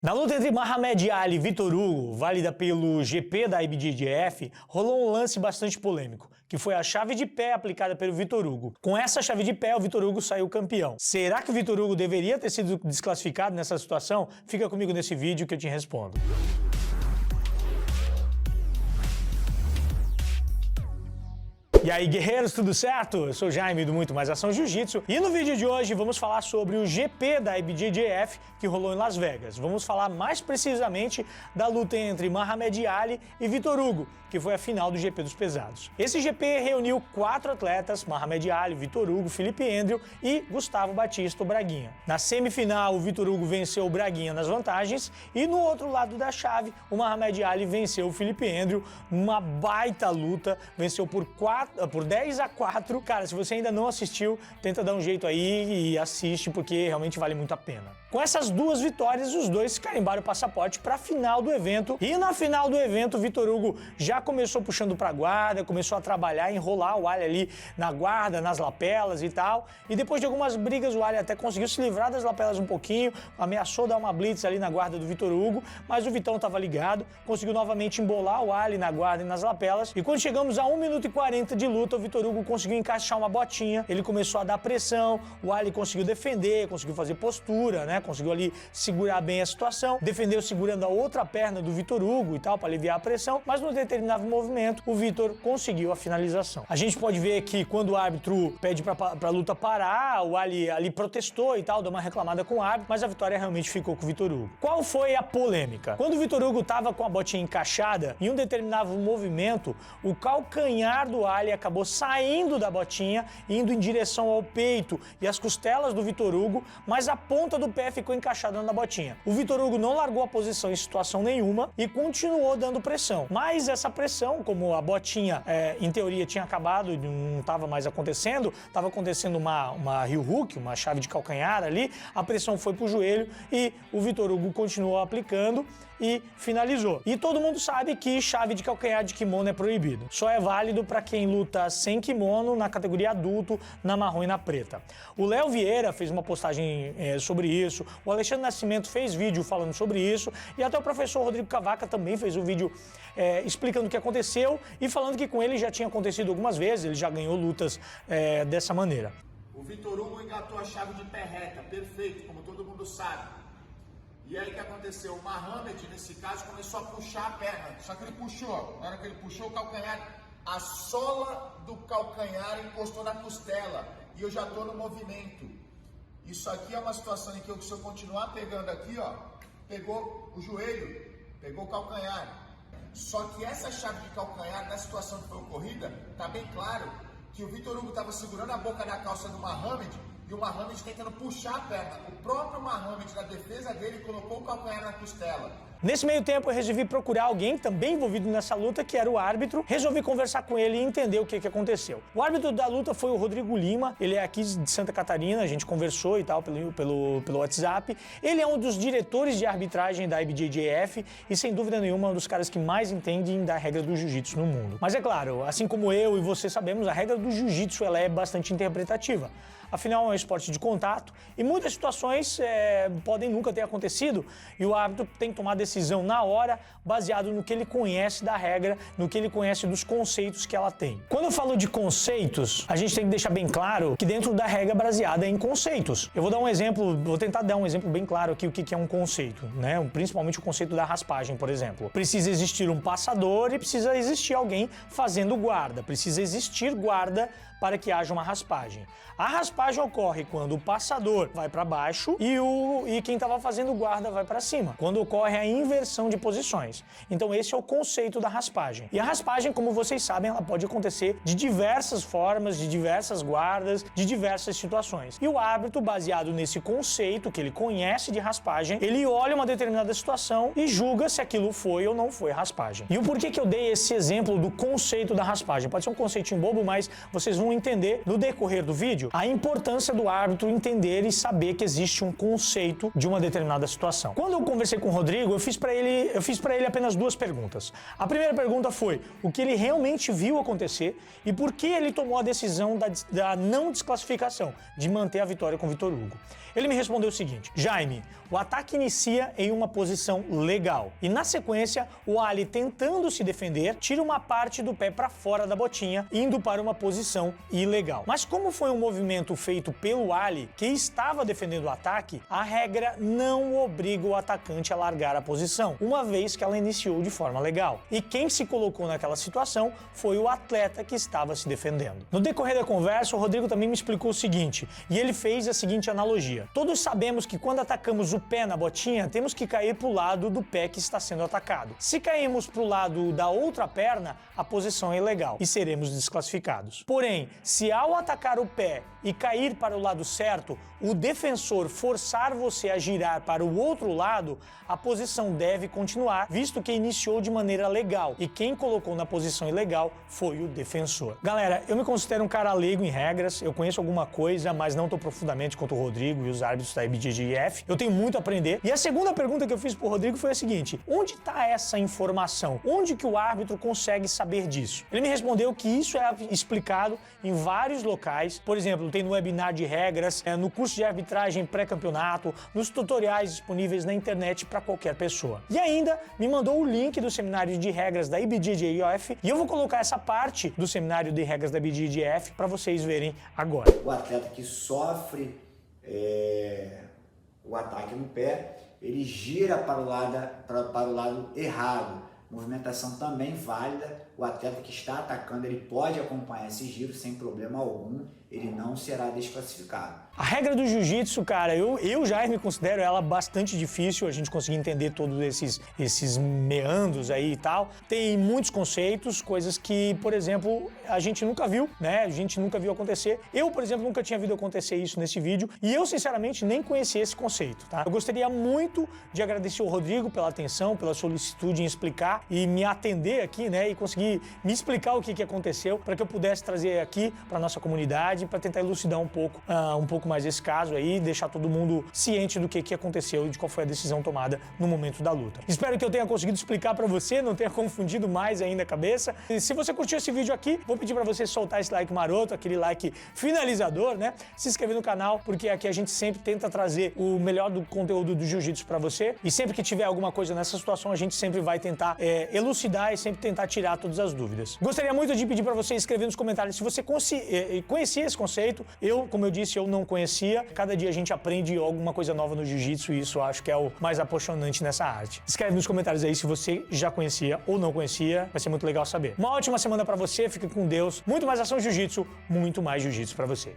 Na luta entre Mahamed Ali e Vitor Hugo, válida pelo GP da IBJJF, rolou um lance bastante polêmico, que foi a chave de pé aplicada pelo Vitor Hugo. Com essa chave de pé, o Vitor Hugo saiu campeão. Será que o Vitor Hugo deveria ter sido desclassificado nessa situação? Fica comigo nesse vídeo que eu te respondo. E aí, guerreiros, tudo certo? Eu sou o Jaime do Muito Mais Ação Jiu-Jitsu e no vídeo de hoje vamos falar sobre o GP da IBJJF que rolou em Las Vegas. Vamos falar mais precisamente da luta entre Mahamed Ali e Vitor Hugo, que foi a final do GP dos pesados. Esse GP reuniu 4 atletas, Mahamed Ali, Vitor Hugo, Felipe Endriel e Gustavo Batista, o Braguinha. Na semifinal, o Vitor Hugo venceu o Braguinha nas vantagens e no outro lado da chave, o Mahamed Ali venceu o Felipe Endriel numa baita luta, venceu por 10-4. Cara, se você ainda não assistiu, tenta dar um jeito aí e assiste, porque realmente vale muito a pena. Com essas duas vitórias, os dois carimbaram o passaporte para a final do evento. E na final do evento, o Vitor Hugo já começou puxando para a guarda, começou a trabalhar, enrolar o Ali ali na guarda, nas lapelas e tal. E depois de algumas brigas, o Ali até conseguiu se livrar das lapelas um pouquinho, ameaçou dar uma blitz ali na guarda do Vitor Hugo, mas o Vitão estava ligado, conseguiu novamente embolar o Ali na guarda e nas lapelas. E quando chegamos a 1 minuto e 40 de luta, o Vitor Hugo conseguiu encaixar uma botinha, ele começou a dar pressão, o Ali conseguiu defender, conseguiu fazer postura, né? Conseguiu ali segurar bem a situação, defendeu segurando a outra perna do Vitor Hugo e tal, para aliviar a pressão, mas no determinado movimento, o Vitor conseguiu a finalização. A gente pode ver que quando o árbitro pede para a luta parar, o Ali protestou e tal, deu uma reclamada com o árbitro, mas a vitória realmente ficou com o Vitor Hugo. Qual foi a polêmica? Quando o Vitor Hugo estava com a botinha encaixada, em um determinado movimento, o calcanhar do Ali acabou saindo da botinha, indo em direção ao peito e às costelas do Vitor Hugo, mas a ponta do pé ficou encaixada na botinha. O Vitor Hugo não largou a posição em situação nenhuma e continuou dando pressão. Mas essa pressão, como a botinha, em teoria, tinha acabado e não estava mais acontecendo, estava acontecendo uma heel hook, uma chave de calcanhar ali, a pressão foi para o joelho e o Vitor Hugo continuou aplicando e finalizou. E todo mundo sabe que chave de calcanhar de kimono é proibido. Só é válido para quem luta sem kimono na categoria adulto, na marrom e na preta. O Léo Vieira fez uma postagem sobre isso, o Alexandre Nascimento fez vídeo falando sobre isso e até o professor Rodrigo Cavaca também fez um vídeo explicando o que aconteceu e falando que com ele já tinha acontecido algumas vezes, ele já ganhou lutas dessa maneira. O Vitor Hugo engatou a chave de pé reta, perfeito, como todo mundo sabe. E aí o que aconteceu? O Mahamed, nesse caso, começou a puxar a perna. Só que ele puxou, na hora que ele puxou o calcanhar, a sola do calcanhar encostou na costela. E eu já estou no movimento. Isso aqui é uma situação em que se eu continuar pegando aqui, ó, pegou o joelho, pegou o calcanhar. Só que essa chave de calcanhar, na situação que foi ocorrida, tá bem claro que o Vitor Hugo estava segurando a boca da calça do Mahamed e o Mahamed tentando puxar a perna. O próprio Mahamed, na defesa dele, colocou o calcanhar na costela. Nesse meio tempo, eu resolvi procurar alguém também envolvido nessa luta, que era o árbitro. Resolvi conversar com ele e entender o que aconteceu. O árbitro da luta foi o Rodrigo Lima, ele é aqui de Santa Catarina, a gente conversou e tal pelo WhatsApp. Ele é um dos diretores de arbitragem da IBJJF e, sem dúvida nenhuma, um dos caras que mais entendem da regra do jiu-jitsu no mundo. Mas é claro, assim como eu e você sabemos, a regra do jiu-jitsu ela é bastante interpretativa. Afinal, é um esporte de contato e muitas situações podem nunca ter acontecido e o árbitro tem que tomar decisão na hora, baseado no que ele conhece da regra, no que ele conhece dos conceitos que ela tem. Quando eu falo de conceitos, a gente tem que deixar bem claro que dentro da regra baseada em conceitos. Eu vou dar um exemplo, vou tentar dar um exemplo bem claro aqui o que é um conceito, né? Principalmente o conceito da raspagem, por exemplo. Precisa existir um passador e precisa existir alguém fazendo guarda. Precisa existir guarda para que haja uma raspagem. A raspagem ocorre quando o passador vai para baixo e quem estava fazendo guarda vai para cima. Quando ocorre a inversão de posições. Então esse é o conceito da raspagem. E a raspagem, como vocês sabem, ela pode acontecer de diversas formas, de diversas guardas, de diversas situações. E o árbitro, baseado nesse conceito que ele conhece de raspagem, ele olha uma determinada situação e julga se aquilo foi ou não foi raspagem. E o porquê que eu dei esse exemplo do conceito da raspagem? Pode ser um conceitinho bobo, mas vocês vão entender no decorrer do vídeo a importância importância do árbitro entender e saber que existe um conceito de uma determinada situação. Quando eu conversei com o Rodrigo, eu fiz para ele apenas duas perguntas. A primeira pergunta foi o que ele realmente viu acontecer e por que ele tomou a decisão da não desclassificação, de manter a vitória com o Vitor Hugo. Ele me respondeu o seguinte: Jaime, o ataque inicia em uma posição legal e na sequência o Ali, tentando se defender, tira uma parte do pé para fora da botinha, indo para uma posição ilegal. Mas como foi um movimento feito pelo Ali, que estava defendendo o ataque, a regra não obriga o atacante a largar a posição, uma vez que ela iniciou de forma legal. E quem se colocou naquela situação foi o atleta que estava se defendendo. No decorrer da conversa, o Rodrigo também me explicou o seguinte, e ele fez a seguinte analogia. Todos sabemos que quando atacamos o pé na botinha, temos que cair para o lado do pé que está sendo atacado. Se cairmos para o lado da outra perna, a posição é ilegal e seremos desclassificados. Porém, se ao atacar o pé e cair para o lado certo, o defensor forçar você a girar para o outro lado, a posição deve continuar, visto que iniciou de maneira legal e quem colocou na posição ilegal foi o defensor. Galera, eu me considero um cara leigo em regras, eu conheço alguma coisa, mas não tão profundamente quanto o Rodrigo e os árbitros da IBJJF. Eu tenho muito a aprender. E a segunda pergunta que eu fiz pro Rodrigo foi a seguinte: onde está essa informação? Onde que o árbitro consegue saber disso? Ele me respondeu que isso é explicado em vários locais. Por exemplo, tem no webinar de regras, no curso de arbitragem pré-campeonato, nos tutoriais disponíveis na internet para qualquer pessoa. E ainda me mandou o link do seminário de regras da IBJJF e eu vou colocar essa parte do seminário de regras da IBJJF para vocês verem agora. O atleta que sofre o ataque no pé, ele gira para o lado errado. Movimentação também válida. O atleta que está atacando, ele pode acompanhar esse giro sem problema algum, ele não será desclassificado. A regra do jiu-jitsu, cara, eu já me considero ela bastante difícil, a gente conseguir entender todos esses meandros aí e tal. Tem muitos conceitos, coisas que, por exemplo, a gente nunca viu, né? A gente nunca viu acontecer. Eu, por exemplo, nunca tinha visto acontecer isso nesse vídeo e eu, sinceramente, nem conhecia esse conceito, tá? Eu gostaria muito de agradecer o Rodrigo pela atenção, pela solicitude em explicar e me atender aqui, né? E conseguir me explicar o que aconteceu para que eu pudesse trazer aqui para nossa comunidade, para tentar elucidar um pouco mais esse caso aí, deixar todo mundo ciente do que aconteceu e de qual foi a decisão tomada no momento da luta. Espero que eu tenha conseguido explicar para você, não tenha confundido mais ainda a cabeça. E se você curtiu esse vídeo aqui, vou pedir para você soltar esse like maroto, aquele like finalizador, né? Se inscrever no canal, porque aqui a gente sempre tenta trazer o melhor do conteúdo do jiu-jitsu para você. E sempre que tiver alguma coisa nessa situação, a gente sempre vai tentar elucidar e sempre tentar tirar todas as dúvidas. Gostaria muito de pedir para você escrever nos comentários se você conhecia esse conceito. Como eu disse, eu não conhecia. Cada dia a gente aprende alguma coisa nova no jiu-jitsu e isso eu acho que é o mais apaixonante nessa arte. Escreve nos comentários aí se você já conhecia ou não conhecia. Vai ser muito legal saber. Uma ótima semana para você. Fique com Deus. Muito mais ação jiu-jitsu, muito mais jiu-jitsu para você.